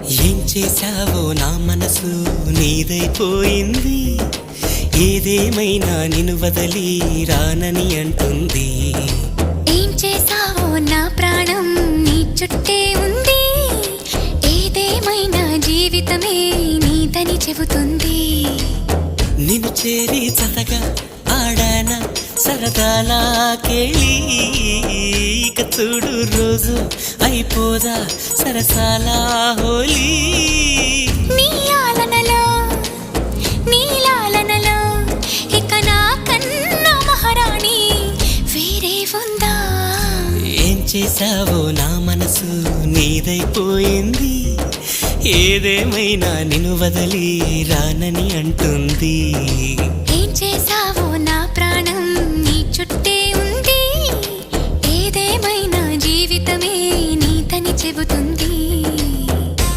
ఏం చేశావో నా మనసు నీదైపోయింది. ఏదేమైనా నిన్ను వదలి రానని అంటుంది. ఏం చేశావో నా ప్రాణం నీ చుట్టే ఉంది. ఏదేమైనా జీవితమే నీదని చెబుతుంది. నిన్ను చేరి చతగా ఆడాన సరదాలా కేళి. ఇక చూడు రోజు అయిపోదా సరసాలా హోలీ. నీ ఆలనలో నీ లాలనలో ఇక నా కన్నా మహారాణి వేరే ఉందా? ఏం చేశావో నా మనసు నీదైపోయింది. ఏదేమైనా నిన్ను వదలి రానని అంటుంది. ఏం చేశావో నా ప్రాణం నీ చుట్టే ఉంది. ఏదేమైనా జీవితమే నీదని చెబుతుంది.